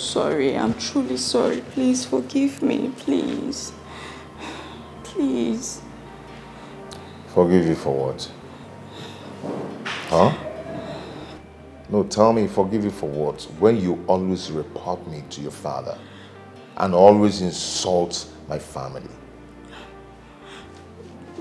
sorry. I'm truly sorry. Please forgive me, please. Please. Forgive you for what? Huh? No, tell me, forgive you for what? When you always report me to your father and always insult my family.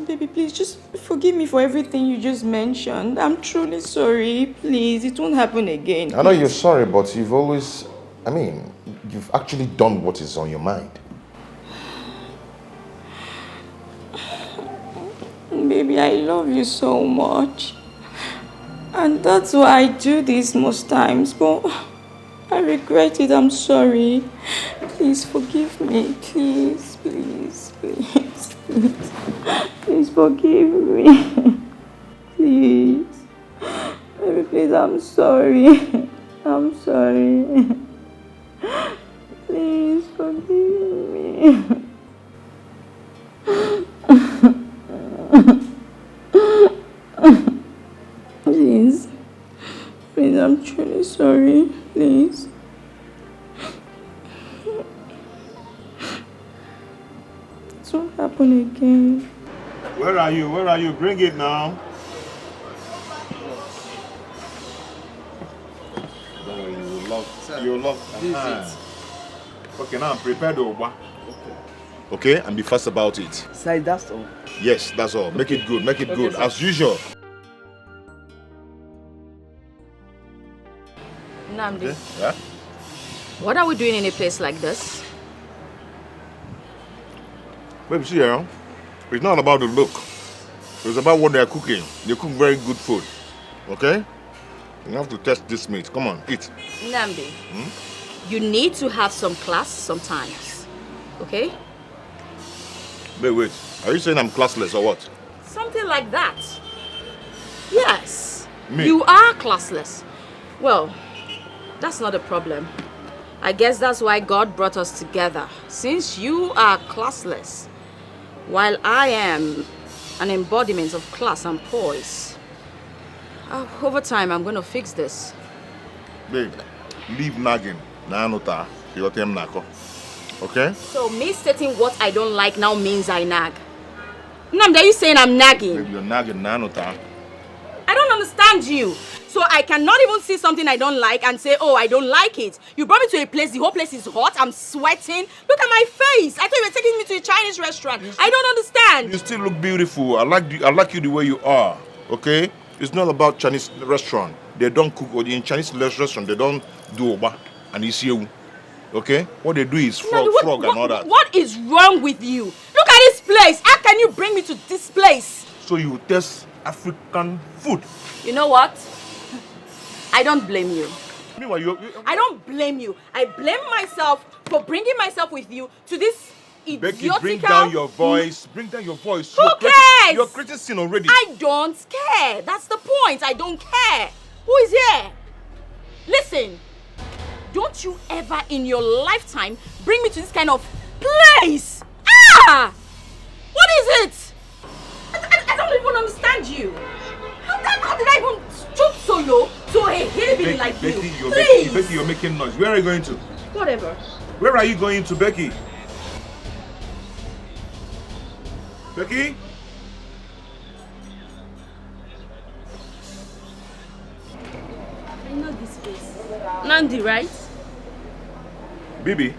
Baby, please just forgive me for everything you just mentioned. I'm truly sorry. Please, it won't happen again. I know you're sorry, but you've always, you've actually done what is on your mind. Baby, I love you so much. And that's why I do this most times, but I regret it. I'm sorry. Please forgive me. Please, please, please, please. Please forgive me. Please. Baby, please, I'm sorry. I'm sorry. Please forgive me. Please. Please, I'm truly sorry. Please. It won't happen again. Where are you? Where are you? Bring it now. Don't worry, you love. Sir, you love. this is it. Okay, now prepare the oba. Okay, and be fast about it. Sir, that's all. Yes, that's all. Make it good. Make it good, sir. as usual. Namdi, Okay? Yeah. what are we doing in a place like this? Baby, see here. It's not about the look. It's about what they are cooking. They cook very good food. Okay? You have to test this meat. Come on, eat. Namdi, you need to have some class sometimes, okay? Wait. Are you saying I'm classless or what? Something like that. Yes, Me? you are classless. Well, that's not a problem. I guess that's why God brought us together. Since you are classless, while I am an embodiment of class and poise, over time I'm going to fix this. Babe, leave nagging. Nanuta, yotem nako. Okay? So me stating what I don't like now means I nag. Namdi, are you saying I'm nagging? Babe, you're nagging nanuta. I don't understand you. So I cannot even see something I don't like and say, oh, I don't like it. You brought me to a place, the whole place is hot, I'm sweating. Look at my face. I thought you were taking me to a Chinese restaurant. I don't understand. You still look beautiful. I like you the way you are. Okay? It's not about Chinese restaurant. They don't cook, or in Chinese restaurant, they don't do oba and isiu. Okay? What they do is frog and all that. What is wrong with you? Look at this place. How can you bring me to this place? So you taste African food. You know what? I don't blame you. Meanwhile, I don't blame you. I blame myself for bringing myself with you to this idiotical... Becky, bring down your voice. Bring down your voice. Who cares? You're creating sin already. I don't care. That's the point. I don't care. Who is here? Listen. Don't you ever in your lifetime bring me to this kind of place. Ah! What is it? I don't even understand you. How did I even stoop so low to a hillbilly like you? Becky, you're making noise. Where are you going to? Whatever. Where are you going to, Becky? Becky? I know this face. Nandi, right? Bibi?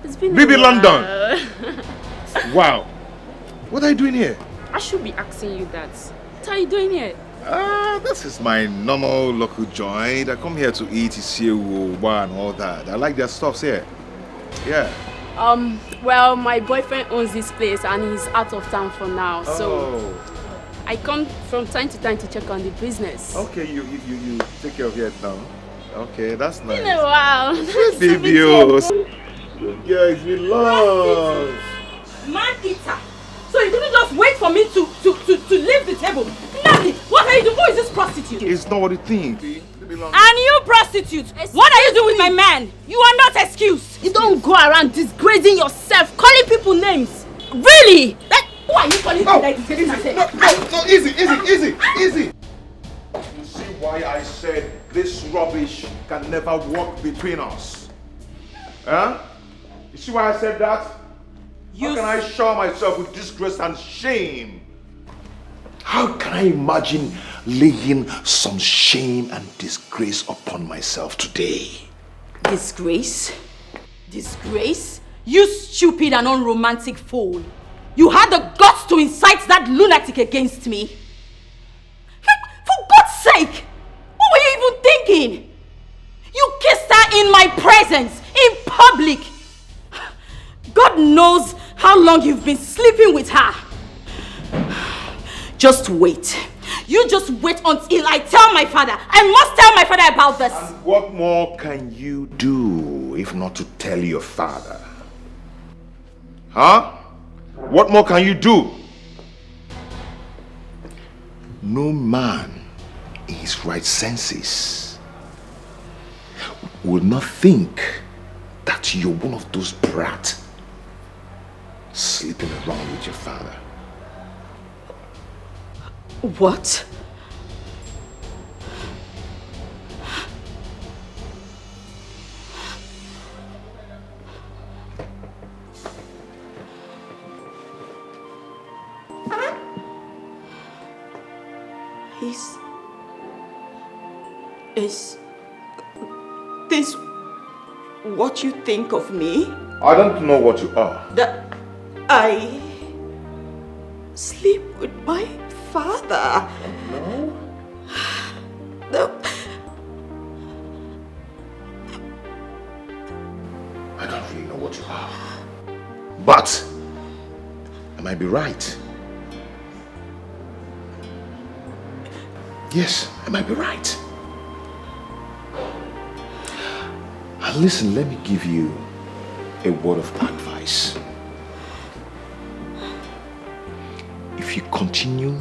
It's been Bibi a while. London! Wow. What are you doing here? I should be asking you that. What are you doing here? This is my normal local joint. I come here to eat isiu, oba and all that. I like their stuffs here. Yeah. Well, my boyfriend owns this place and he's out of town for now. So I come from time to time to check on the business. Okay, you take care of it now. Okay, that's nice. It's been a while. Baby, yeah, it's been long. Man eater. So you couldn't just wait for me to leave the table. Nandi, what are you doing? Who is this prostitute? It's not what you think. And you prostitute, what are you doing with my man? You are not excused. You don't go around disgracing yourself, calling people names. Really? Who are you calling people that disgracing myself? No, easy. You see why I said this rubbish can never work between us? Huh? You see why I said that? How can I shower myself with disgrace and shame? How can I imagine laying some shame and disgrace upon myself today? Disgrace? Disgrace? You stupid and unromantic fool. You had the guts to incite that lunatic against me. For God's sake! What were you even thinking? You kissed her in my presence, in public. God knows how long you've been sleeping with her. Just wait. You just wait until I tell my father. I must tell my father about this. And what more can you do if not to tell your father? Huh? What more can you do? No man in his right senses will not think that you're one of those brats sleeping around with your father. What? Is this what you think of me? I don't know what you are. That I sleep with my father. No? No. I don't really know what you are. But I might be right. Yes, I might be right. And listen, let me give you a word of advice. If you continue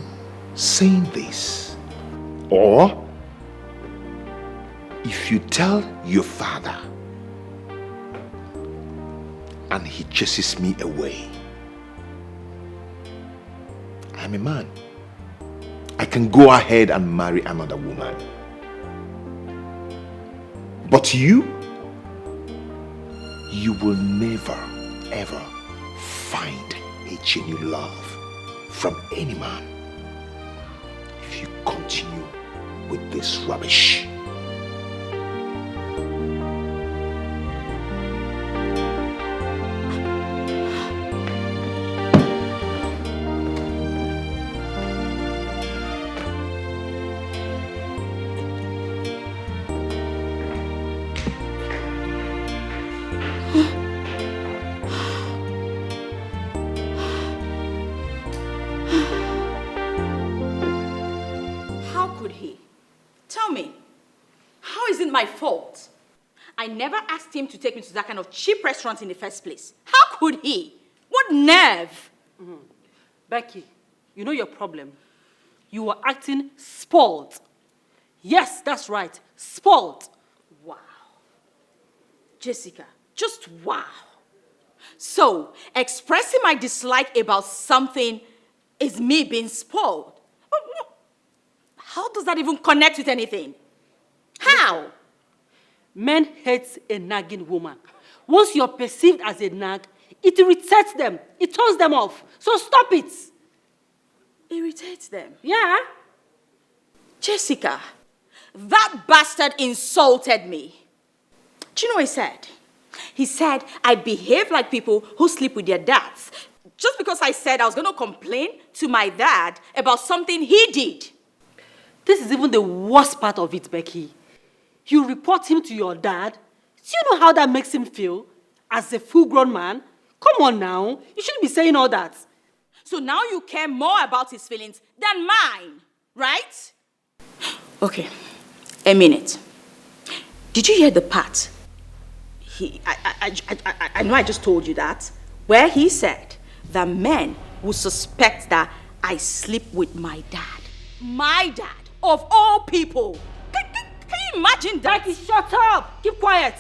saying this, or if you tell your father and he chases me away, I'm a man. I can go ahead and marry another woman. But you will never, ever find a genuine love from any man if you continue with this rubbish. My fault. I never asked him to take me to that kind of cheap restaurant in the first place. How could he? What nerve? Becky, you know your problem. You were acting spoiled. Yes, that's right. Spoiled. Wow. Jessica, just wow. So, expressing my dislike about something is me being spoiled. How does that even connect with anything? How? Men hate a nagging woman. Once you're perceived as a nag, it irritates them. It turns them off. So stop it. Irritates them? Yeah. Jessica, that bastard insulted me. Do you know what he said? He said I behave like people who sleep with their dads. Just because I said I was going to complain to my dad about something he did. This is even the worst part of it, Becky. You report him to your dad. Do you know how that makes him feel? As a full-grown man? Come on now. You shouldn't be saying all that. So now you care more about his feelings than mine, right? Okay, a minute. Did you hear the part? I know I just told you that. Where he said that men will suspect that I sleep with my dad. My dad, of all people. Can you imagine that? Becky, shut up! Keep quiet!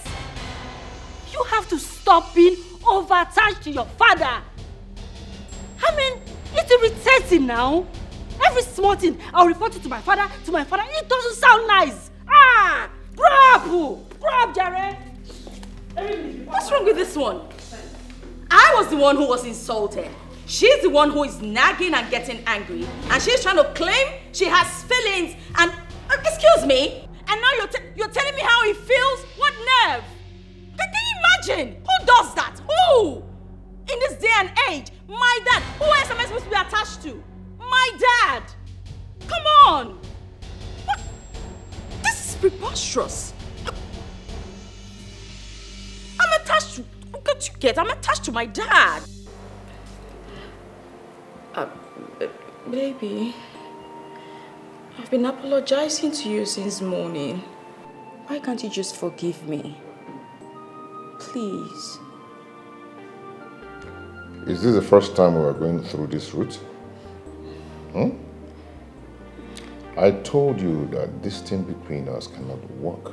You have to stop being over-attached to your father. I mean, it irritates him now. Every small thing, I'll report it to my father, It doesn't sound nice. Grow up, Jerry! What's wrong with this one? I was the one who was insulted. She's the one who is nagging and getting angry. And she's trying to claim she has feelings and... excuse me? And now you're telling me how he feels? What nerve? Can you imagine? Who does that? Who? In this day and age, my dad. Who else am I supposed to be attached to? My dad. Come on. What? This is preposterous. I'm attached to... What you get? I'm attached to my dad. Baby, I've been apologizing to you since morning. Why can't you just forgive me? Please. Is this the first time we are going through this route? I told you that this thing between us cannot work.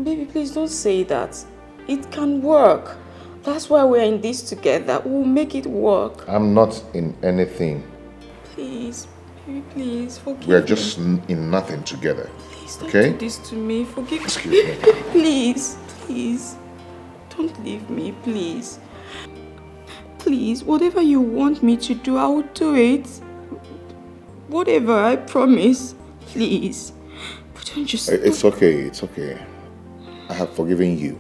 Baby, please don't say that. It can work. That's why we're in this together. We'll make it work. I'm not in anything. Please, baby, please, forgive me. We are just in nothing together. Please don't okay? do this to me. Forgive me. Excuse me. Please, please. Don't leave me, please. Please, whatever you want me to do, I will do it. Whatever, I promise. Please. But don't just... It's okay, it's okay. I have forgiven you.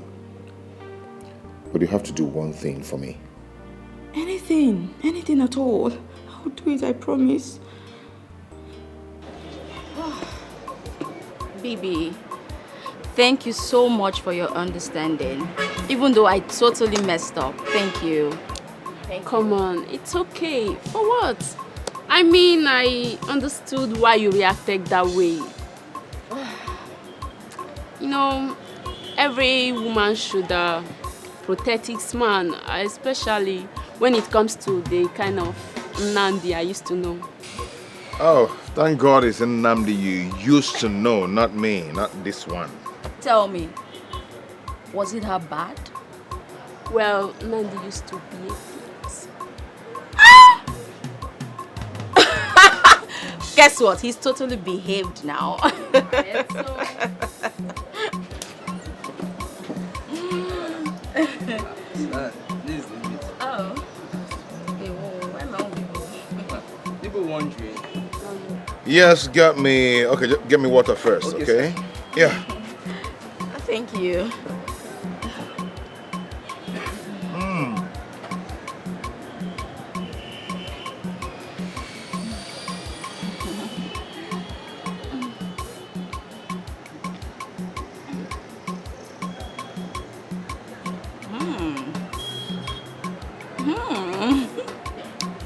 But you have to do one thing for me. Anything at all. I'll do it, I promise. Baby, thank you so much for your understanding. Even though I totally messed up. Thank you. Come on, it's okay. For what? I mean, I understood why you reacted that way. You know, every woman should protect his man, especially when it comes to the kind of Namdi I used to know. Oh, thank God it's in Namdi you used to know, not me, not this one. Tell me, was it her bad? Well, Namdi used to be a prince. Guess what? He's totally behaved now. Yes, so. This is the meat. Oh. Okay, well, where am I? People wondering. Yes, get me water first, okay? Yeah. Thank you.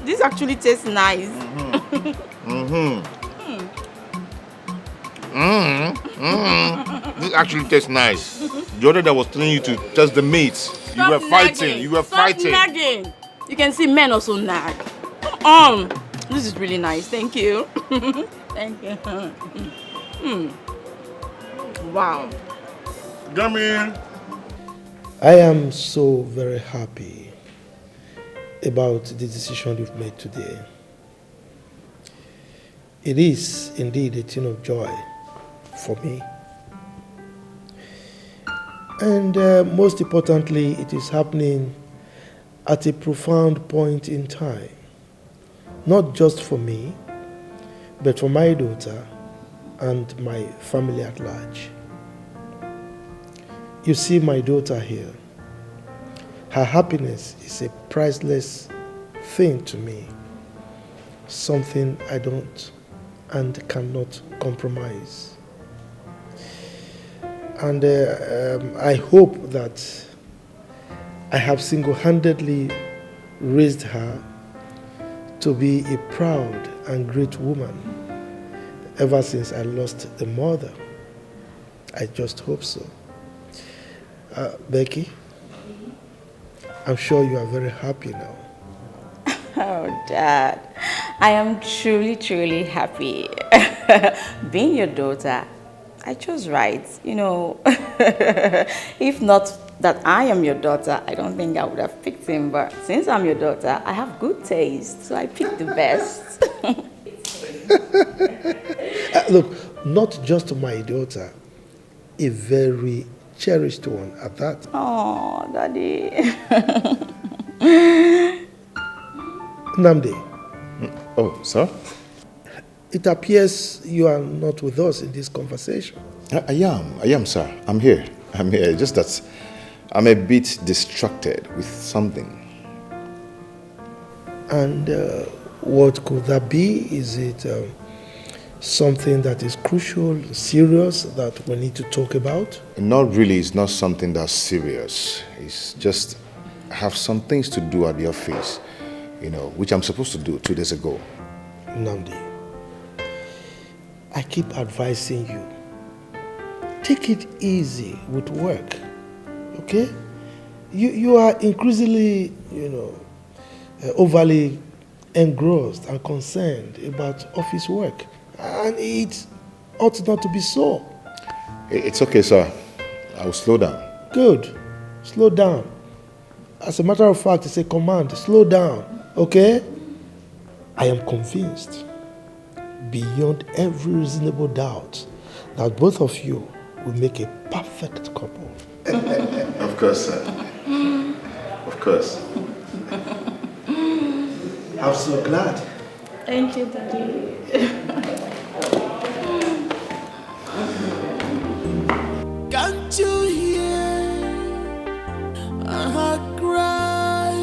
This actually tastes nice. This actually tastes nice. The other that was telling you to test the meat. You were fighting. You were fighting. Stop nagging. You can see men also nag. Come on. This is really nice. Thank you. Thank you. Wow. Come in. I am so very happy about the decision you've made today. It is indeed a thing of joy for me. And most importantly, it is happening at a profound point in time. Not just for me, but for my daughter and my family at large. You see my daughter here. Her happiness is a priceless thing to me. Something I don't and cannot compromise. And I hope that I have single-handedly raised her to be a proud and great woman ever since I lost the mother. I just hope so. Becky, I'm sure you are very happy now. Oh, Dad, I am truly, truly happy. Being your daughter, I chose right. You know, if not that I am your daughter, I don't think I would have picked him. But since I'm your daughter, I have good taste, so I picked the best. Look, not just my daughter, a very cherished one at that. Oh, Daddy. Namdi, Oh, sir? it appears you are not with us in this conversation. I am, sir. I'm here. Just that I'm a bit distracted with something. And what could that be? Is it something that is crucial, serious, that we need to talk about? Not really. It's not something that's serious. It's just I have some things to do at the office, which I'm supposed to do 2 days ago. Namdi, I keep advising you, take it easy with work, okay? You are increasingly, overly engrossed and concerned about office work, and it ought not to be so. It's okay, sir. I will slow down. Good. Slow down. As a matter of fact, it's a command. Slow down, okay? I am convinced, beyond every reasonable doubt, that both of you will make a perfect couple. Of course, sir. Of course. I'm so glad. Thank you, Daddy. Can't you hear her cry?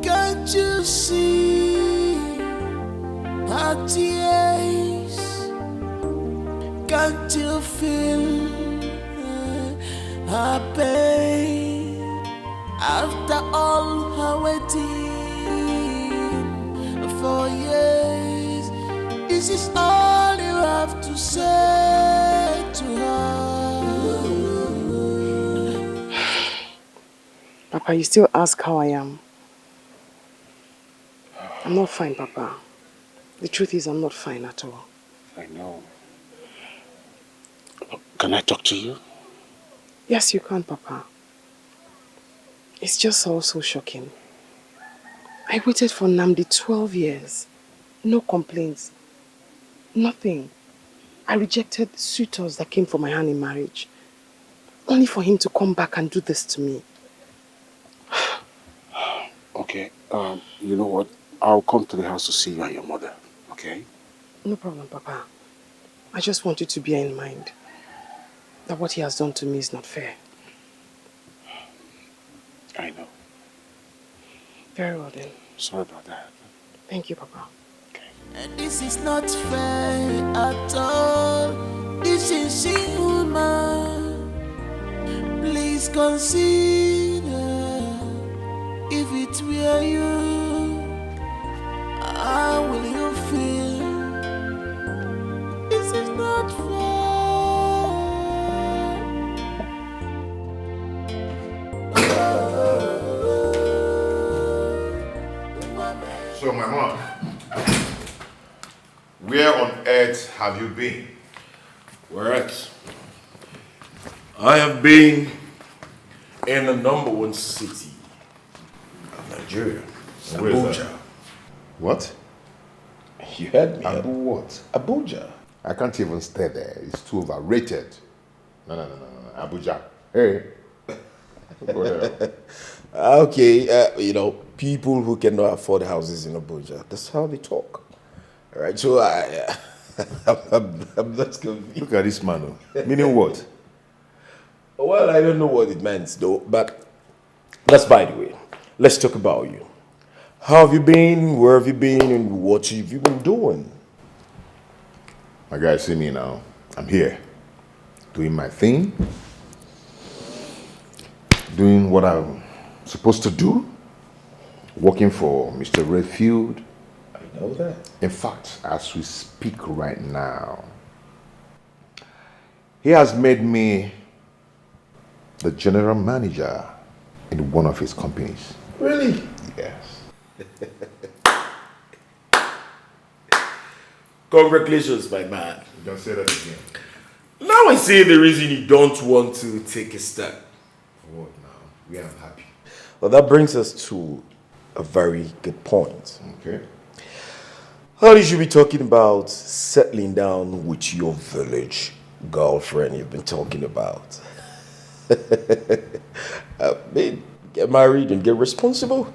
Can't you see her tears? Can't you feel her pain? After all her waiting for years, this is all you have to say to her. Papa, you still ask how I am. I'm not fine, Papa. The truth is, I'm not fine at all. I know. Can I talk to you? Yes, you can, Papa. It's just all so shocking. I waited for Namdi 12 years. No complaints. Nothing. I rejected suitors that came for my hand in marriage. Only for him to come back and do this to me. Okay, you know what? I'll come to the house to see you and your mother, okay? No problem, Papa. I just want you to bear in mind that what he has done to me is not fair. I know. Very well then. Sorry about that. Thank you, Papa. And this is not fair at all. This is inhuman. Please consider if it were you, how will you feel? This is not So, my mom, where on earth have you been? Where else? I have been in the #1 city of Nigeria, Where is Abuja. that? What? You heard me. Abu what? Abuja. I can't even stay there. It's too overrated. No. Abuja. Hey. Okay, people who cannot afford houses in Abuja, that's how they talk. All right, so I'm not confused. Look at this man. Meaning what? Well, I don't know what it means though, but that's by the way. Let's talk about you. How have you been? Where have you been? And what have you been doing? My guys, see me now. I'm here. Doing my thing. Doing what I'm supposed to do. Working for Mr. Redfield. I know that. In fact, as we speak right now, he has made me the general manager in one of his companies. Really? Yes. Congratulations, my man. Don't say that again. Now I see the reason you don't want to take a step. What now? We are happy. Well, that brings us to a very good point. Okay. How you should be talking about settling down with your village girlfriend you've been talking about. Get married and get responsible.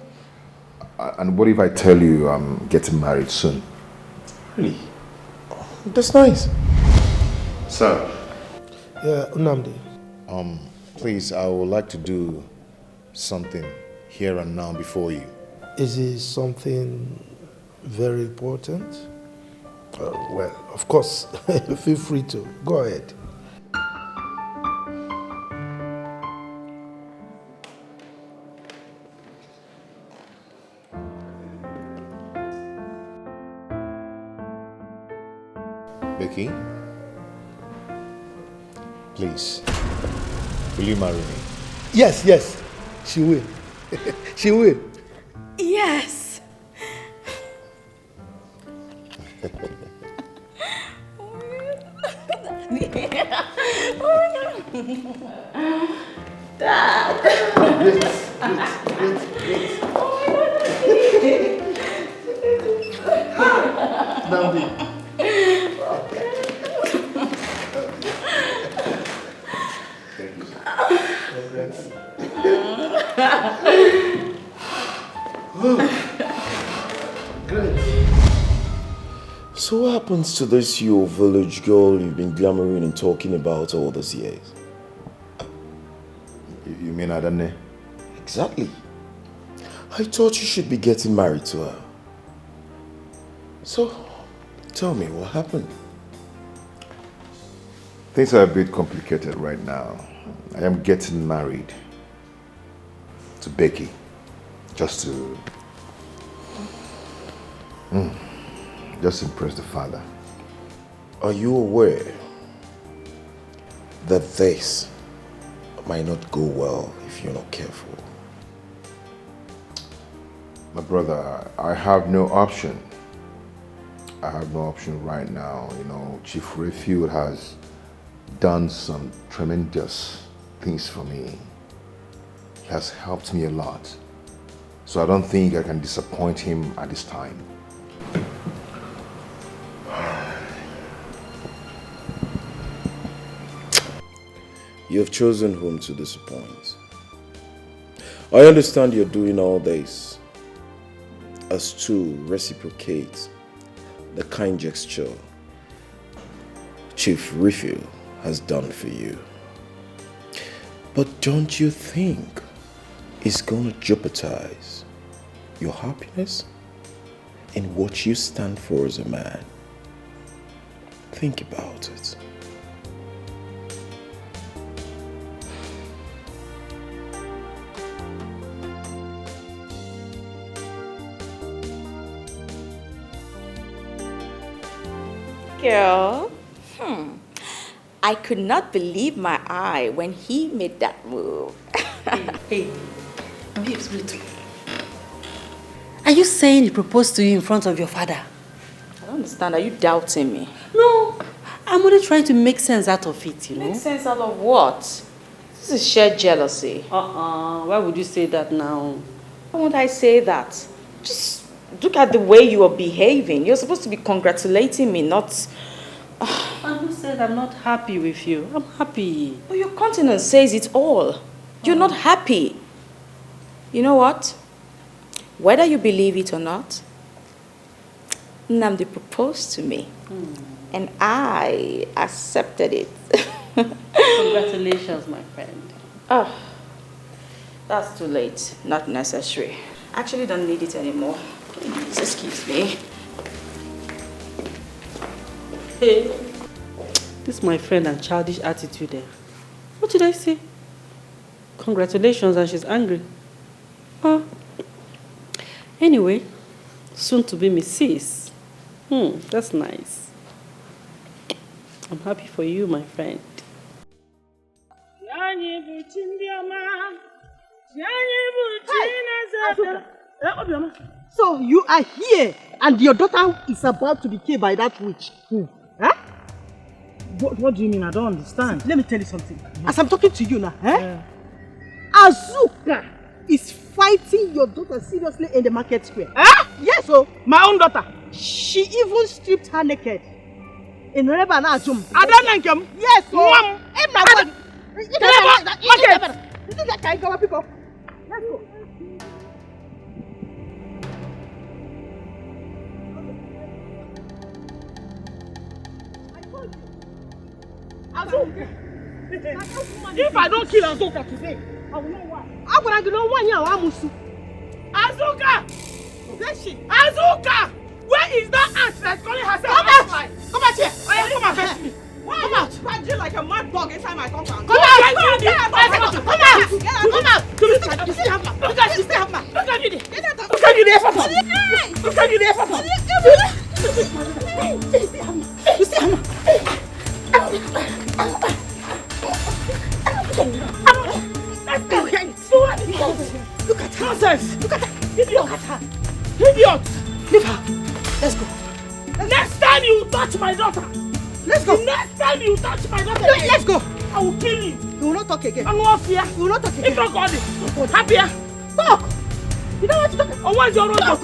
And what if I tell you I'm getting married soon? Really? That's nice. Sir. Yeah, Namdi. Please, I would like to do something here and now before you. Is it something very important? Well, of course, feel free to. Go ahead. Becky, please, will you marry me? Yes, she will. She will. Yes. Dad. So what happens to this your village girl you've been glamoring and talking about all these years? You mean Adane? Exactly. I thought you should be getting married to her. So, tell me what happened. Things are a bit complicated right now. I am getting married to Becky, just to just impress the father. Are you aware that this might not go well if you're not careful? My brother, I have no option. I have no option right now. You know, Chief Rayfield has done some tremendous things for me. He has helped me a lot. So I don't think I can disappoint him at this time. You have chosen whom to disappoint. I understand you're doing all this as to reciprocate the kind gesture Chief Rayfield has done for you. But don't you think it's going to jeopardize your happiness and what you stand for as a man? Think about it. Girl, I could not believe my eye when he made that move. Hey, babes, wait. Are you saying he proposed to you in front of your father? I don't understand. Are you doubting me? No, I'm only trying to make sense out of it, you know. Make sense out of what? This is sheer jealousy. Why would you say that now? Why would I say that? Just look at the way you are behaving. You're supposed to be congratulating me, not... I who said I'm not happy with you? I'm happy. But your countenance says it all. You're not happy. You know what? Whether you believe it or not, Namdi proposed to me. And I accepted it. Congratulations, my friend. Oh, that's too late. Not necessary. Actually don't need it anymore. Please, excuse me. Hey, this is my friend and childish attitude there. What did I say? Congratulations, and she's angry. Anyway, soon to be Mrs. That's nice. I'm happy for you, my friend. So you are here and your daughter is about to be killed by that witch. Huh? What do you mean? I don't understand. Let me tell you something. As I'm talking to you now, Azuka is fighting your daughter seriously in the market square. Yes, my own daughter. She even stripped her naked. In Reba na Jum. I don't like him. Yes, Mom. This is like I go people. Let's go. If I don't kill Azuka today, I will know why. I'm going to know why you are Musu. Azuka! Where is she? Azuka! Where is that aunt that's calling herself? Come out! Come out here! Oh, yeah, come and fetch me. Come out! Come out! Like a mad dog inside my compound. Come out! Come out! Come out! You still have my. Look at you still have my. Look at you there. Look at you there for some. Look at you there for some. You still have my. Look at her. Nonsense. Look at her. Idiot. Look at her. Idiot. Leave her. Let's go. Next time you touch my daughter. Let's go. Next time you touch my daughter. Let's go. I will kill you. You will not talk again. I'm not fear. You will not talk again. If not God, happier. Talk. You don't want to talk. Or what's your road to talk?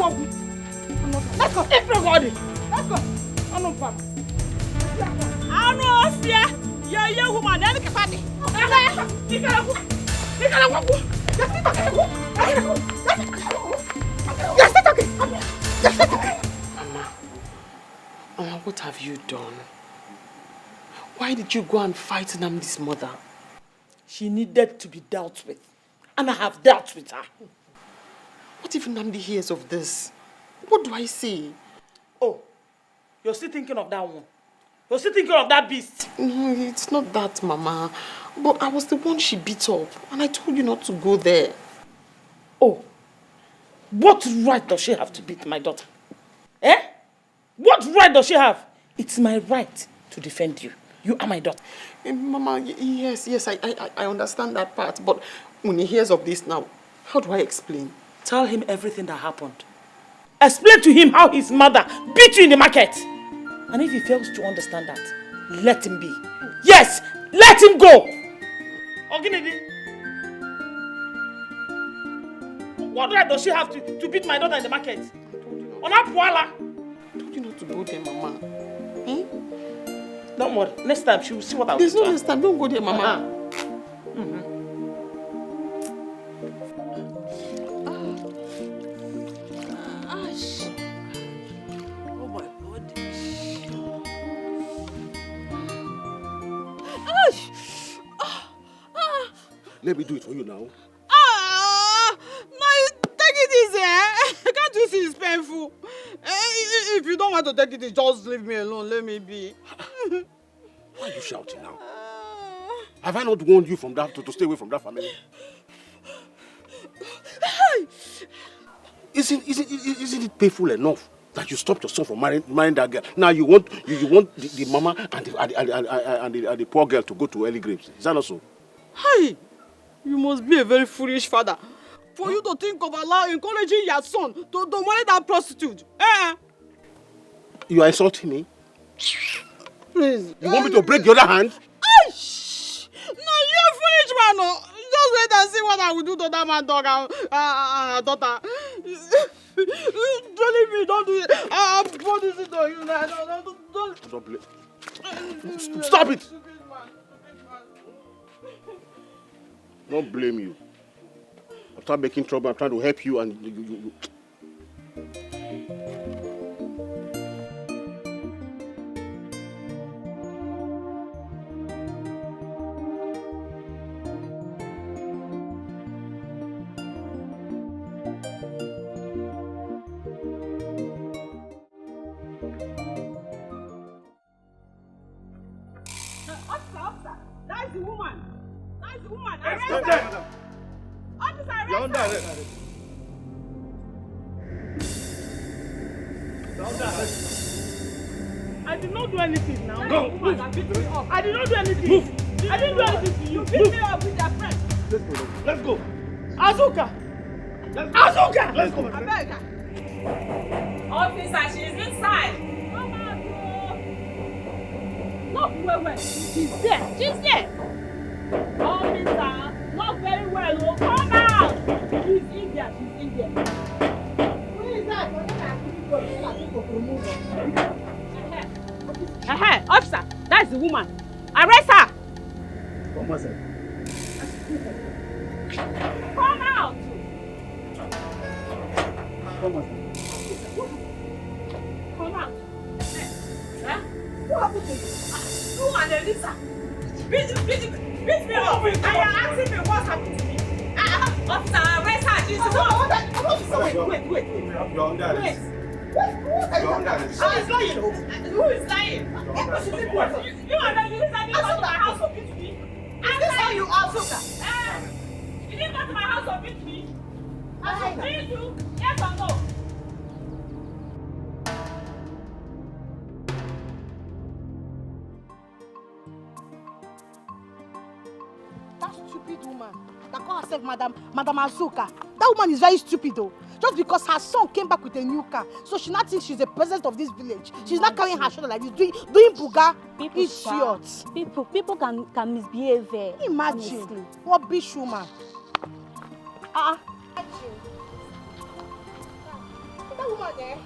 Let's go. If not God. Let's go. I'm not far. I'm not fear. You're a young woman. Then look at me. Mama, what have you done? Why did you go and fight Namdi's mother? She needed to be dealt with. And I have dealt with her. What if Namdi hears of this? What do I say? Oh, you're still thinking of that one? You're still thinking of that beast? No, it's not that, Mama. But I was the one she beat up. And I told you not to go there. Oh, what right does she have to beat my daughter? Eh? What right does she have? It's my right to defend you. You are my daughter. Mama, yes, I understand that part. But when he hears of this now, how do I explain? Tell him everything that happened. Explain to him how his mother beat you in the market. And if he fails to understand that, let him be. Yes, let him go. Oginidi. What right does she have to beat my daughter in the market? On her poala. I told you not to go there, Mama. Eh? Don't worry. Next time she will see what I will do. There's no next time. Don't go there, Mama. Oh my God. Let me do it for you now. No, take it easy, Can't you see it's painful? If you don't want to take it, just leave me alone. Let me be. Why are you shouting now? Have I not warned you from that to stay away from that family? Isn't it painful enough that you stopped your son from marrying that girl? Now you want the mama and the poor girl to go to early graves. Is that not so? Hey, you must be a very foolish father for you to think of encouraging your son to marry that prostitute. You are insulting me? Please. You want me to break the other hand? No, you're a foolish man. No. Just wait and see what I will do to that man dog and daughter. Don't leave me, don't do it. I'll put this into you now. Don't. Stop it! Don't blame you. I'm trying making trouble. I'm trying to help you and you. Officer, that's the woman. That's the woman. Yes, Arrest yes, her. Officer, arrest You're under her. arrest. You're under arrest. I did not do anything now. Go. Move. I did not do anything. Move. I didn't do anything to you. You beat me up with your friend. Let's go. Azuka! Azuka! Let's go. America. Officer, she's inside. Come out, Look, wait. She's there. Officer, look very well. Oh, come out. She's in there. Who is that? Officer, that's the woman. Arrest her. Come on, sir. Come out. Come on, sir. Come out. Huh? What happened to you? You and Elisa. Beat me up. And you're asking me what happened to me. Officer, arrest her. Wait. You're under arrest. You're under arrest. Who is lying? Who is lying? You and Elisa didn't go to my house or beat me. Is this how you are, Soka? You didn't go to my house or beat me. Did you? Yes or no? That stupid woman that called herself Madam Azuka. That woman is very stupid though. Just because her son came back with a new car, so she not thinks she's the president of this village. She's not carrying her shoulder like this, doing buga. People can misbehave. Imagine. Honestly. What bitch woman. Imagine. That woman there.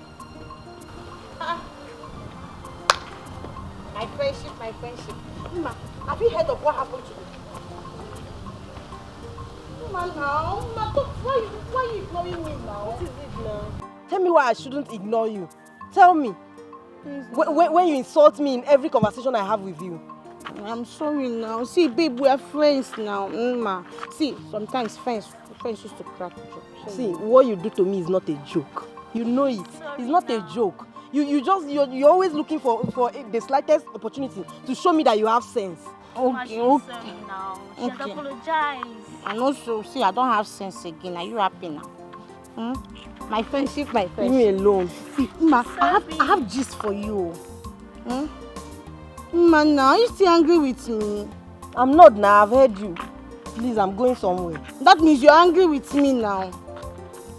My friendship. Mama, have you heard of what happened to me? Mama, now. Mama, why are you ignoring me now? What is it now? Tell me why I shouldn't ignore you. Tell me. When you insult me in every conversation I have with you. I'm sorry now. See, babe, we are friends now. See, sometimes friends used to crack jokes. See, what you do to me is not a joke. You know it. It's not a joke. You're always looking for the slightest opportunity to show me that you have sense. Okay. Sorry now. She has apologized. And also, see, I don't have sense again. Are you happy now? My friendship. Leave me alone. See, Ma, I have gist for you. Ma, now you still angry with me? I'm not now. I've heard you. Please, I'm going somewhere. That means you're angry with me now.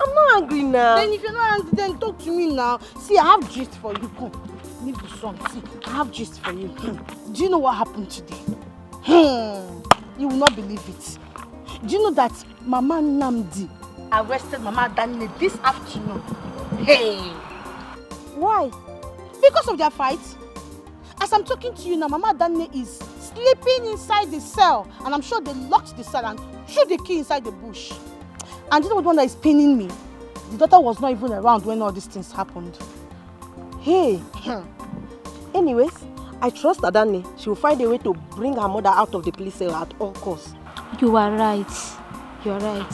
I'm not angry now. Then if you're not angry, then talk to me now. See, I have gist for you. Come, leave the song. See, I have gist for you. Do you know what happened today? You will not believe it. Do you know that Mama Namdi arrested Mama Danile this afternoon? Hey! Why? Because of their fight. As I'm talking to you now, Mama Danile is sleeping inside the cell. And I'm sure they locked the cell and threw the key inside the bush. And you know what one that is paining me? The daughter was not even around when all these things happened. Hey! Anyways, I trust Adani. She will find a way to bring her mother out of the police cell at all costs. You are right. You are right.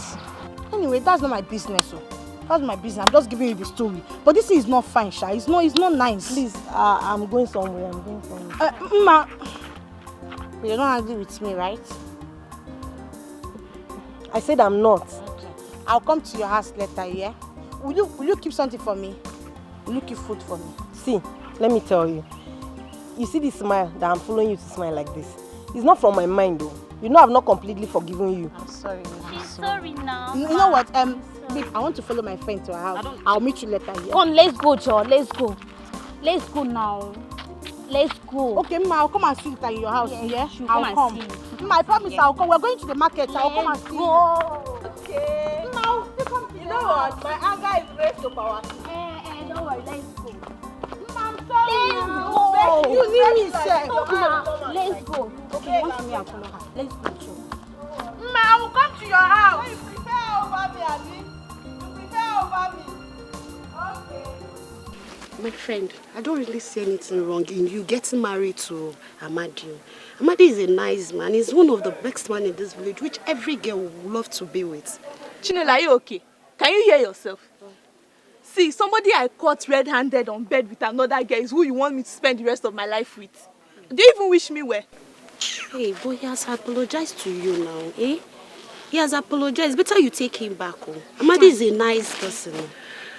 Anyway, that's not my business. That's my business. I'm just giving you the story. But this thing is not fine, Sha. It's not nice. Please, I'm going somewhere. Ma, you're not angry with me, right? I said I'm not. Okay. I'll come to your house later, yeah? Will you keep something for me? Will you keep food for me? See, let me tell you. You see this smile that I'm following you to smile like this? It's not from my mind though. You know I've not completely forgiven you. I'm sorry. She's sorry now. You know what? Babe, I want to follow my friend to her house. I'll meet you later, yeah? Come, let's go, Joe. Let's go. Let's go now. Let's go. Okay, Ma, I'll come and see you at your house, yeah? I'll come. Ma, I promise I'll come. We're going to the market. I'll come and see you. Okay. Ma, you know what? My anger is raised to power. Don't worry, let's go. I'm sorry. Let's go. You need me, sir. Let's go. Okay, you want me, I'll follow her. Let's go, Joe. Ma, I will come to your house. You prepare over me, Abi. You prepare over me. Okay. My friend, I don't really see anything wrong in you getting married to Amadi. Amadi is a nice man. He's one of the best men in this village, which every girl would love to be with. Chinela, are you okay? Can you hear yourself? See, somebody I caught red-handed on bed with another girl is who you want me to spend the rest of my life with. Do you even wish me well? Hey, but he has apologized to you now, eh? He has apologized. Better you take him back home. Amadi is a nice person.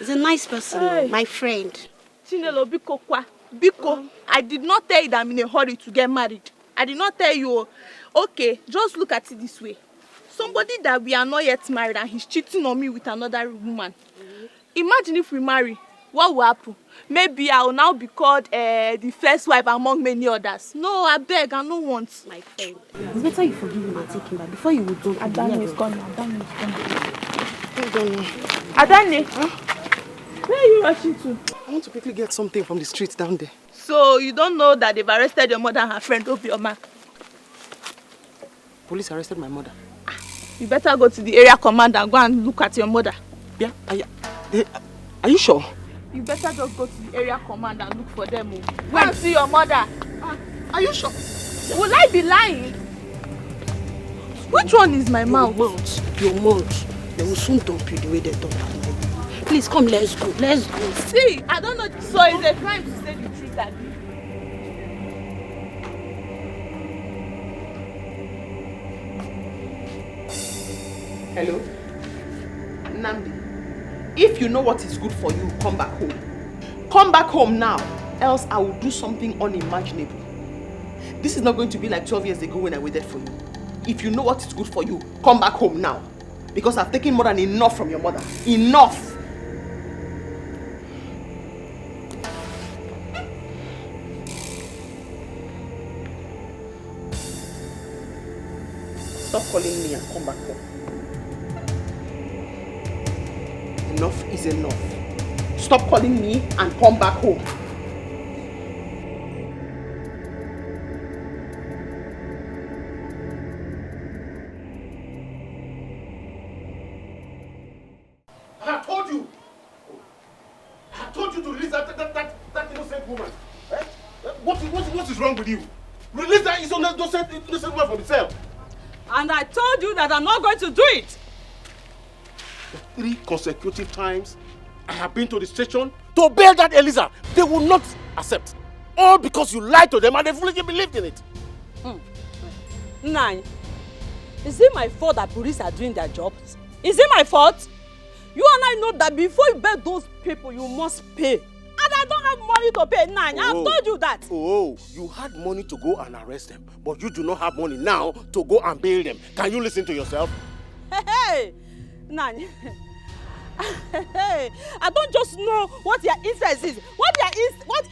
He's a nice person, my friend. Chinelo, Biko kwa. Biko, I did not tell you that I'm in a hurry to get married. I did not tell you, okay, just look at it this way. Somebody that we are not yet married and he's cheating on me with another woman. Imagine if we marry, what will happen? Maybe I will now be called the first wife among many others. No, I beg, I don't want. My friend. It's better you forgive him and take him back before you would do. Adani is gone. Adani is gone. Hold on. Adani. Where are you rushing to? I want to quickly get something from the street down there. So you don't know that they've arrested your mother and her friend Obioma? Police arrested my mother. You better go to the area commander and go and look at your mother. Yeah, are you sure? You better just go to the area commander and look for them. Go and see your mother. Are you sure? Will I be lying? Which one is my mouth? Your mouth. They will soon dump you the way they dump you. Please come, let's go. Let's go. See, I don't know. So it's a crime to say the truth, Daddy. Hello? Namdi, if you know what is good for you, come back home. Come back home now, else I will do something unimaginable. This is not going to be like 12 years ago when I waited for you. If you know what is good for you, come back home now. Because I've taken more than enough from your mother. Enough! Stop calling me and come back home. Enough is enough. Stop calling me and come back home. I told you to release that innocent woman. Eh? What is wrong with you? Release that innocent woman from the cell. And I told you that I'm not going to do it. 3 consecutive times I have been to the station to bail that Eliza. They will not accept. All because you lied to them and they fully believed in it. Nine, is it my fault that police are doing their jobs? Is it my fault? You and I know that before you bail those people, you must pay. And I don't have money to pay, Nine. I've told you that. Oh, you had money to go and arrest them, but you do not have money now to go and bail them. Can you listen to yourself? Hey, Nine. Hey, I don't just know what your interest is. What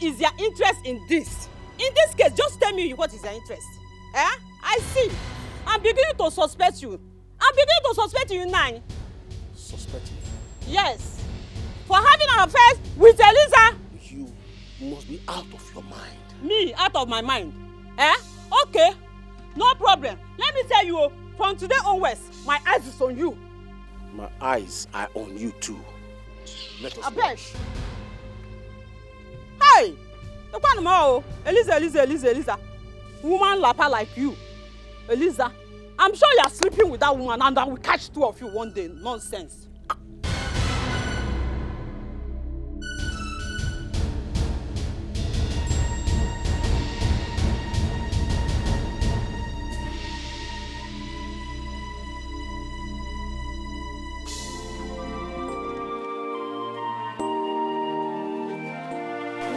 is your interest in this? In this case, just tell me what is your interest. Eh? I see. I'm beginning to suspect you. I'm beginning to suspect you, Nine. Suspect me? Yes. For having an affair with Eliza. You must be out of your mind. Me, out of my mind? Eh? Okay. No problem. Let me tell you, from today onwards, my eyes is on you. My eyes are on you too. Let us watch. Hey! Eliza. Woman lapper like you. Eliza, I'm sure you are sleeping with that woman and I will catch 2 of you one day. Nonsense.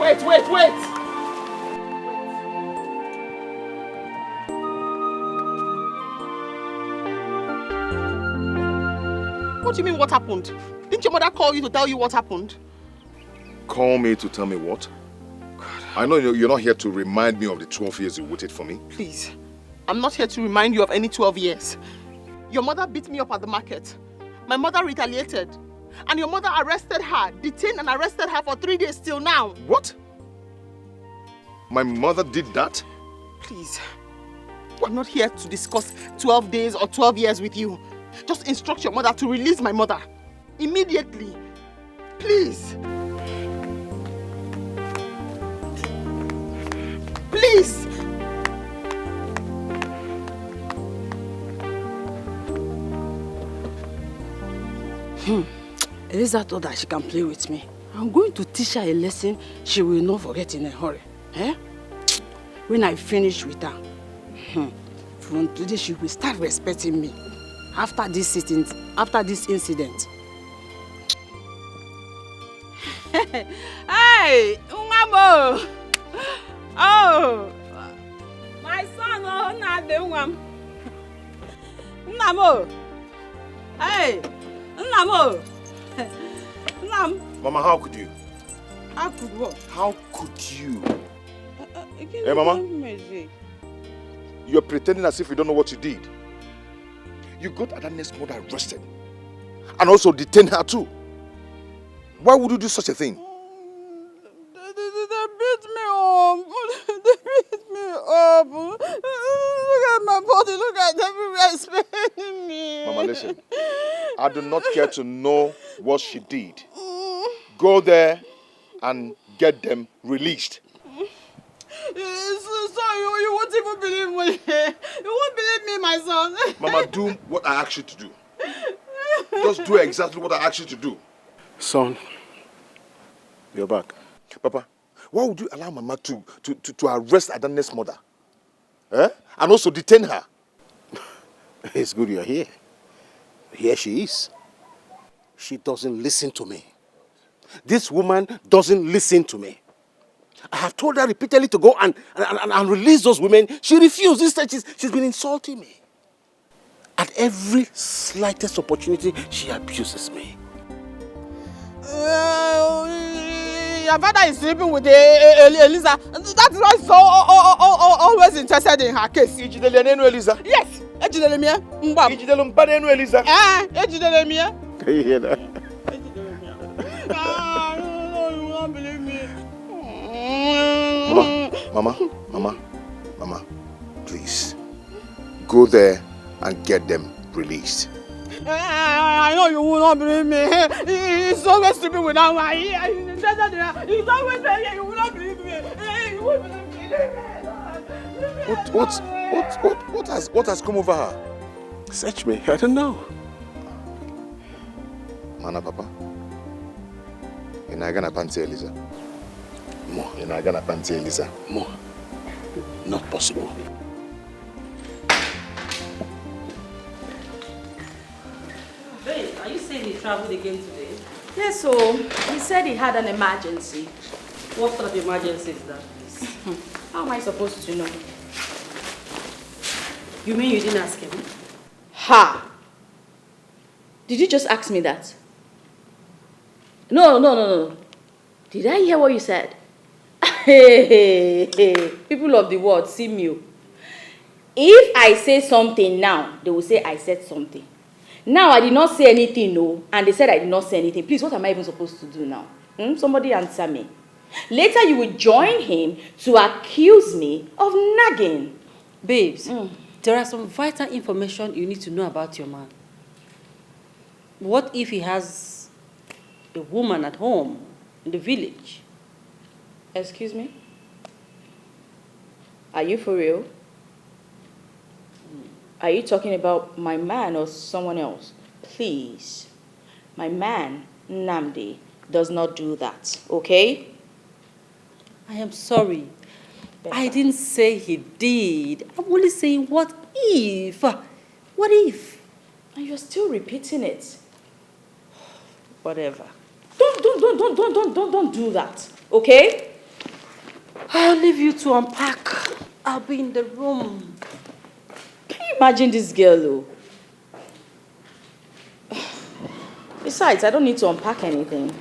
Wait! What do you mean, what happened? Didn't your mother call you to tell you what happened? Call me to tell me what? I know you're not here to remind me of the 12 years you waited for me. Please, I'm not here to remind you of any 12 years. Your mother beat me up at the market. My mother retaliated. And your mother arrested her, detained and arrested her for 3 days till now. What? My mother did that? Please, I'm not here to discuss 12 days or 12 years with you. Just instruct your mother to release my mother. Immediately. Please. Please. Eliza thought that she can play with me. I'm going to teach her a lesson she will not forget in a hurry. Eh? When I finish with her, from today she will start respecting me. After this incident. Hey, Umamo! Oh, my son, oh, not the one. Namo! Hey, Namo! Mama, how could you? How could what? How could you? Hey, Mama. You're pretending as if you don't know what you did. You got Adanne's mother arrested. And also detained her too. Why would you do such a thing? They beat me up. They beat me up. Look at my body. Look at everywhere it's paining me. Mama, listen. I do not care to know what she did. Go there and get them released. So you won't even believe me. You won't believe me, my son. Mama, do what I asked you to do. Just do exactly what I asked you to do. Son, you're back. Papa, why would you allow Mama to arrest Adane's mother? And also detain her? It's good you're here. Here she is. She doesn't listen to me. This woman doesn't listen to me. I have told her repeatedly to go and release those women. She refused. Instead, she's been insulting me. At every slightest opportunity, she abuses me. Your father is sleeping with Eliza. That's why he's so always interested in her case. Eliza? Yes. Eliza? Can you hear that? You won't believe me. Mama, please. Go there and get them released. I know you will not believe me. He's always sleeping without my ear. He's always there. You will not believe me. You won't believe me. What has come over her? Search me. I don't know. Mana, Papa. You're not gonna panty Eliza. More. You're not gonna panty Eliza. More. Not possible. Babe, are you saying he traveled again today? Yes, so he said he had an emergency. What sort of emergency is that? How am I supposed to know? You mean you didn't ask him? Ha! Did you just ask me that? No. Did I hear what you said? Hey. People of the world, see me. If I say something now, they will say I said something. Now I did not say anything, no, and they said I did not say anything. Please, what am I even supposed to do now? Somebody answer me. Later you will join him to accuse me of nagging. Babes, there are some vital information you need to know about your man. What if he has a woman at home in the village? Excuse me? Are you for real? Are you talking about my man or someone else? Please. My man, Namdi, does not do that, okay? I am sorry. I didn't say he did. I'm only saying what if? What if? And you're still repeating it. Whatever. Don't do that, okay? I'll leave you to unpack. I'll be in the room. Can you imagine this girl, though? Besides, I don't need to unpack anything.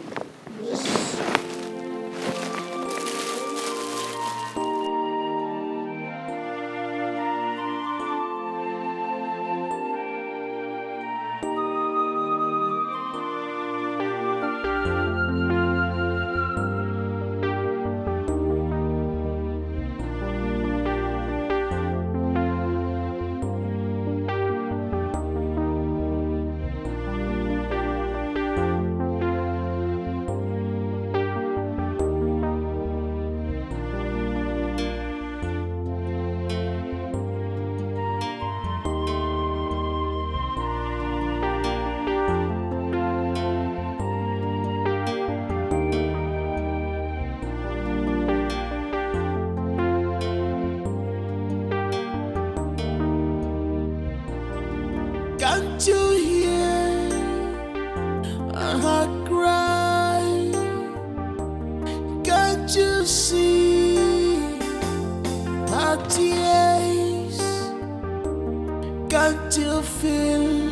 Can't you hear her cry? Can't you see her tears? Can't you feel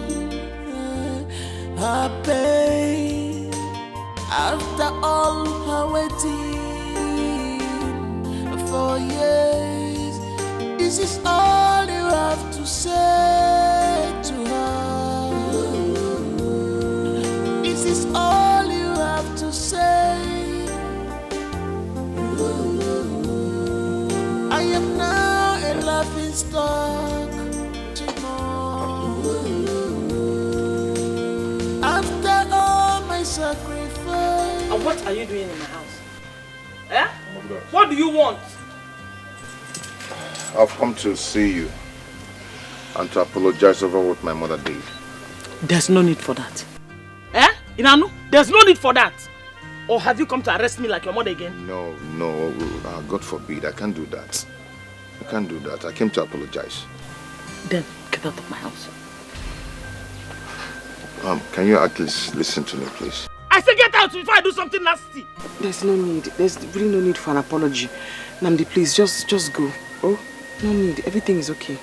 her pain? After all her waiting for years, this is all you have to say to her. This is all you have to say. stuck too much. After all my sacrifice. And what are you doing in my house? Eh? What do you want? I've come to see you and to apologize over what my mother did. There's no need for that. Eh? Inanu, there's no need for that. Or have you come to arrest me like your mother again? No, God forbid, I can't do that. I can't do that. I came to apologize. Then get out of my house. Can you at least listen to me, please? I say get out before I do something nasty. There's no need. There's really no need for an apology. Namdi, please, just go. Oh, no need. Everything is okay.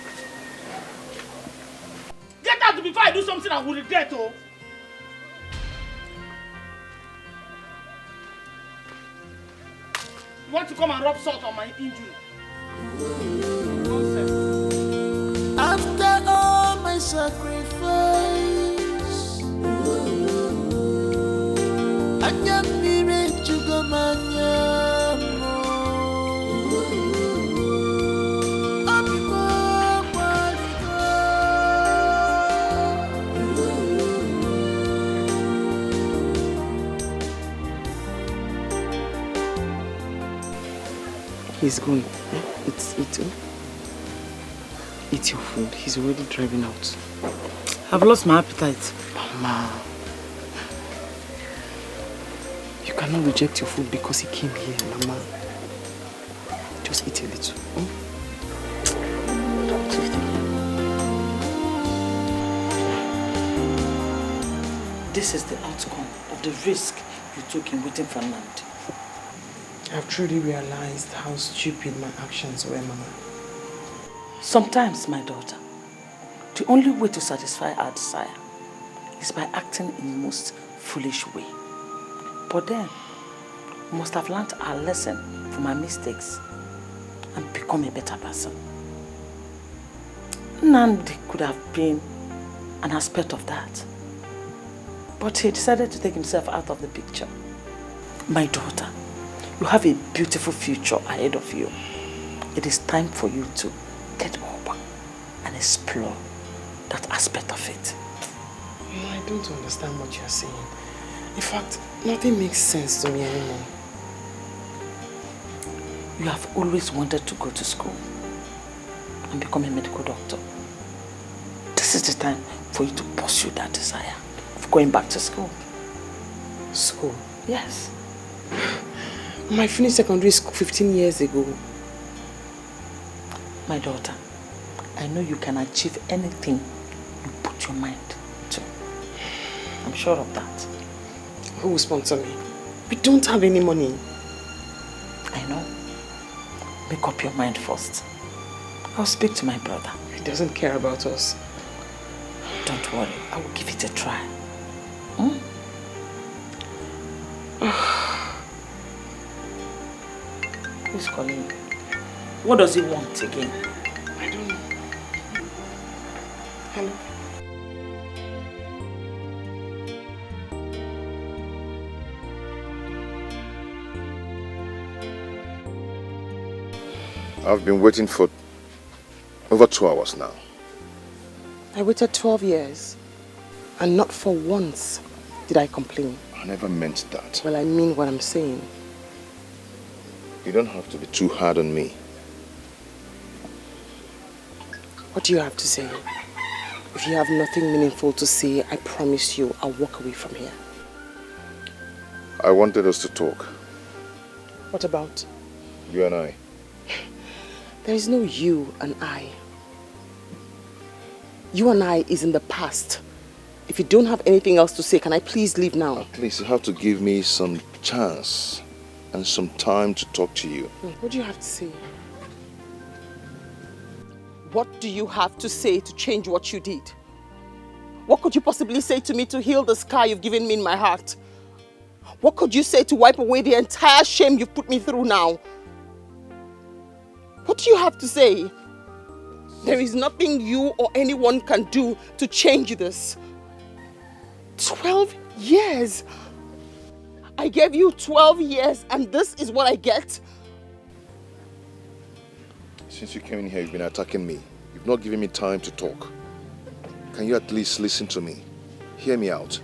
Get out before I do something I will regret, oh. You want to come and rub salt on my injury? Nonsense. After all my sacrifice, I can't be rich to go He's going. Eat your food. He's already driving out. I've lost my appetite. Mama. You cannot reject your food because he came here, Mama. Just eat a little. This is the outcome of the risk you took in waiting for Namdi. I've truly realized how stupid my actions were, Mama. Sometimes, my daughter, the only way to satisfy our desire is by acting in the most foolish way. But then, we must have learned our lesson from our mistakes and become a better person. Namdi could have been an aspect of that, but he decided to take himself out of the picture. My daughter, you have a beautiful future ahead of you. It is time for you to get up and explore that aspect of it. I don't understand what you're saying. In fact, nothing makes sense to me anymore. You have always wanted to go to school and become a medical doctor. This is the time for you to pursue that desire of going back to school. School? Yes. I finished secondary school 15 years ago. My daughter, I know you can achieve anything you put your mind to. I'm sure of that. Who will sponsor me? We don't have any money. I know. Make up your mind first. I'll speak to my brother. He doesn't care about us. Don't worry, I will give it a try. Who's calling you? What does he want again? I don't know. Hello? I've been waiting for over 2 hours now. I waited 12 years, and not for once did I complain. I never meant that. Well, I mean what I'm saying. You don't have to be too hard on me. What do you have to say? If you have nothing meaningful to say, I promise you I'll walk away from here. I wanted us to talk. What about? You and I. There is no you and I. You and I is in the past. If you don't have anything else to say, can I please leave now? At least you have to give me some chance and some time to talk to you. What do you have to say? What do you have to say to change what you did? What could you possibly say to me to heal the scar you've given me in my heart? What could you say to wipe away the entire shame you've put me through now? What do you have to say? There is nothing you or anyone can do to change this. 12 years. I gave you 12 years and this is what I get? Since you came in here, you've been attacking me. You've not given me time to talk. Can you at least listen to me? Hear me out.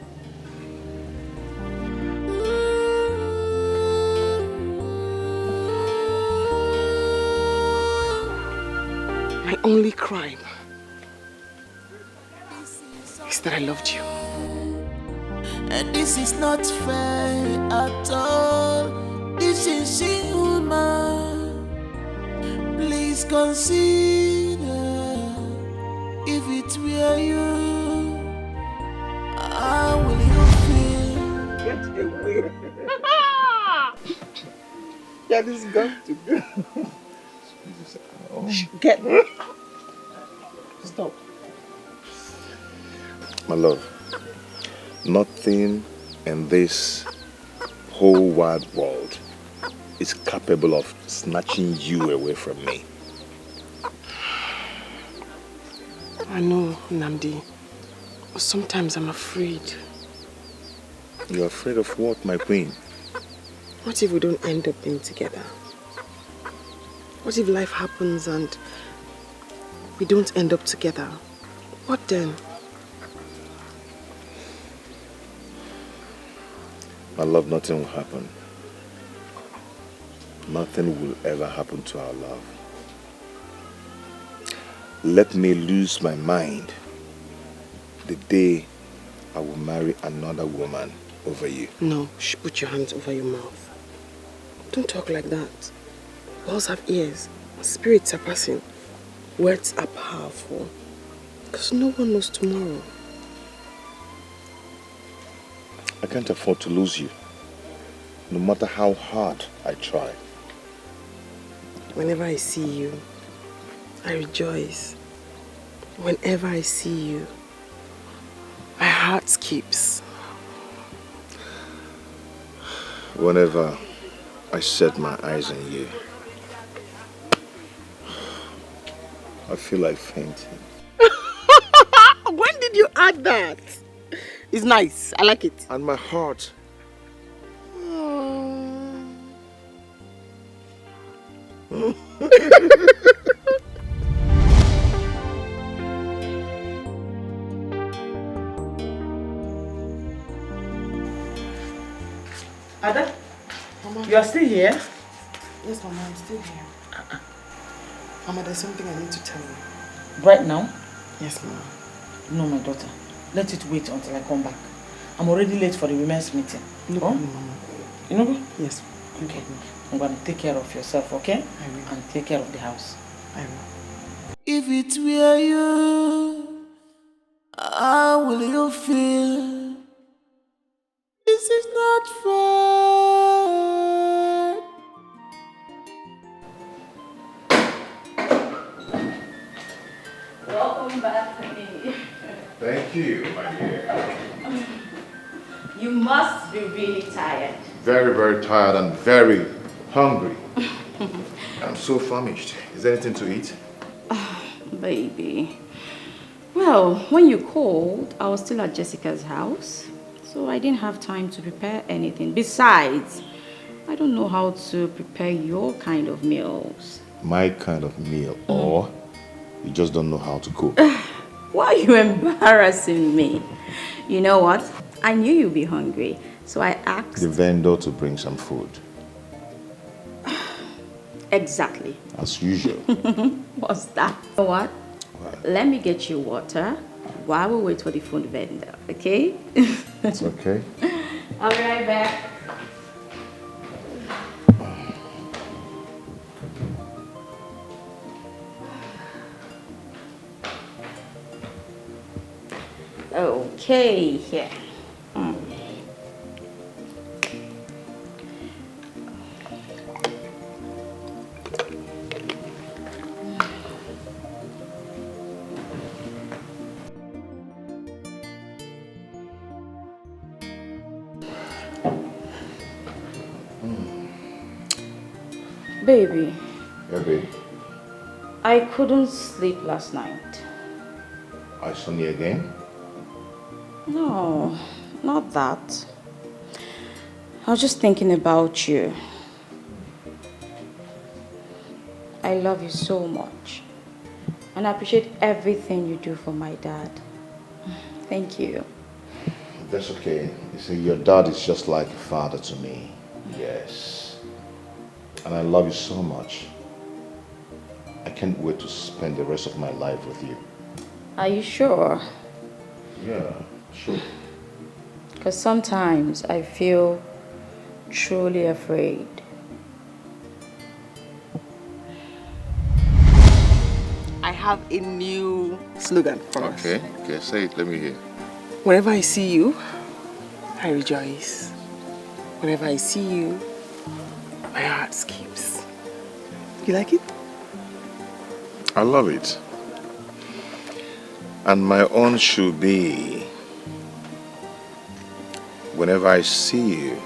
My only crime is that I loved you. And this is not fair at all. This is inhuman. Please consider if it were you, how will you feel? Get away. Yeah, this is got to go. Get. Stop. My love, nothing in this whole wide world is capable of snatching you away from me. I know, Namdi, but sometimes I'm afraid. You're afraid of what, my queen? What if we don't end up being together? What if life happens and we don't end up together? What then? My love, nothing will happen. Nothing will ever happen to our love. Let me lose my mind the day I will marry another woman over you. No, put your hands over your mouth. Don't talk like that. Walls have ears. Spirits are passing. Words are powerful. Because no one knows tomorrow. I can't afford to lose you, no matter how hard I try. Whenever I see you, I rejoice. Whenever I see you, my heart skips. Whenever I set my eyes on you, I feel like fainting. When did you add that? It's nice. I like it. And my heart. Ada, Mama. You are still here? Yes, Mama, I'm still here. Mama, there's something I need to tell you. Right now? Yes, Mama. No, my daughter. Let it wait until I come back. I'm already late for the women's meeting. No problem, Mama. You know? Yes. Okay. I'm going to take care of yourself, okay? I will. And take care of the house. I will. If it were you, how will you feel? This is not fair. Welcome back to me. Thank you, my dear. You must be really tired. Very, very tired and very hungry. I'm so famished. Is there anything to eat? Baby. Well, when you called, I was still at Jessica's house, so I didn't have time to prepare anything. Besides, I don't know how to prepare your kind of meals. My kind of meal, or you just don't know how to cook. Why are you embarrassing me? You know what? I knew you'd be hungry, so I asked... The vendor to bring some food. Exactly. As usual. What's that? You know what? Let me get you water while we wait for the food vendor, okay? It's okay. I'll be right back. Okay, here. Baby. Yeah, baby. I couldn't sleep last night. I saw you again? No, not that. I was just thinking about you. I I love you so much. And I appreciate everything you do for my dad. Thank you. That's okay. You see, your dad is just like a father to me. Yes. And I love you so much. I can't wait to spend the rest of my life with you. Are you sure? Yeah, sure. Because sometimes I feel truly afraid. I have a new slogan for us. Okay, say it, let me hear. Whenever I see you, I rejoice. Whenever I see you, my heart skips. You like it? I love it. And my own should be, whenever I see you,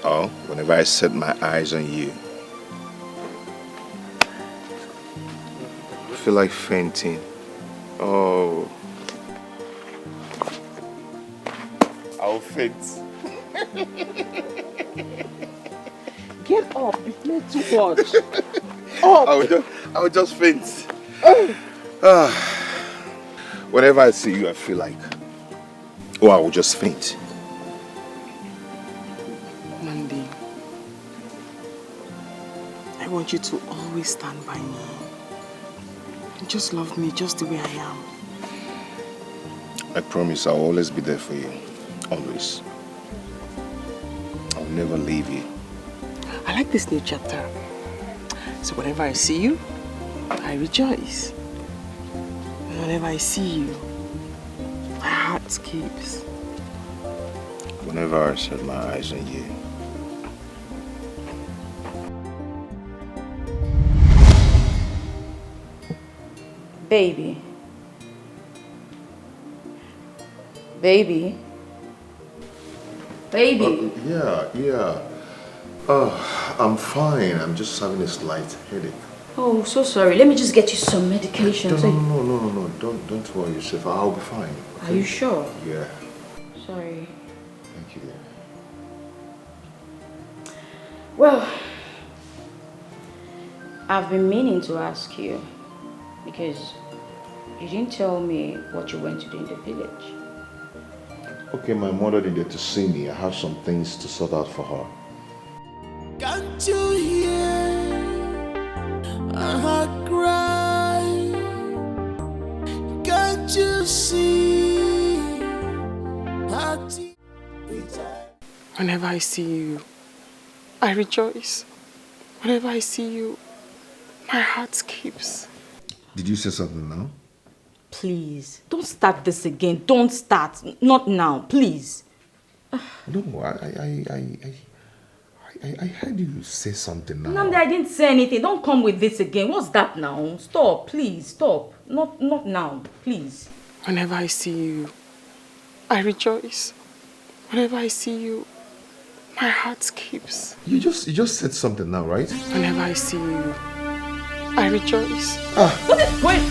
or whenever I set my eyes on you, I feel like fainting. Oh. I'll faint. Get up, you play too much. Up. I will just faint. Whenever I see you, I feel like, I will just faint. Namdi, I want you to always stand by me. Just love me just the way I am. I promise I'll always be there for you. Always. I'll never leave you. I like this new chapter. So whenever I see you, I rejoice. And whenever I see you, my heart skips. Whenever I set my eyes on you. Baby. Baby. Baby. Yeah. I'm fine. I'm just having a slight headache. Oh, so sorry. Let me just get you some medication. No. Don't worry yourself. I'll be fine. Okay? Are you sure? Yeah. Sorry. Thank you. Well, I've been meaning to ask you because you didn't tell me what you went to do in the village. Okay, my mother needed to see me. I have some things to sort out for her. Can't you hear a heart cry? Can't you see heart? Whenever I see you, I rejoice. Whenever I see you, my heart skips. Did you say something now? Please, don't start this again. Don't start. Not now, please. No, I heard you say something now. Namdi, I didn't say anything. Don't come with this again. What's that now? Stop, please, stop. Not now, please. Whenever I see you, I rejoice. Whenever I see you, my heart skips. You just said something now, right? Whenever I see you, I rejoice. What is going?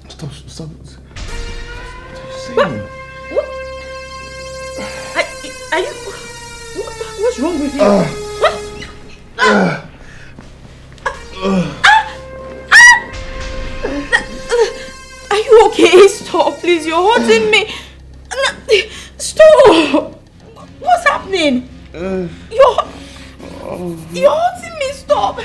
Stop. What are you saying? What? Are you? What's wrong with you? Are you okay? Stop, please. You're hurting me. Stop. What's happening? You're hurting me. Stop.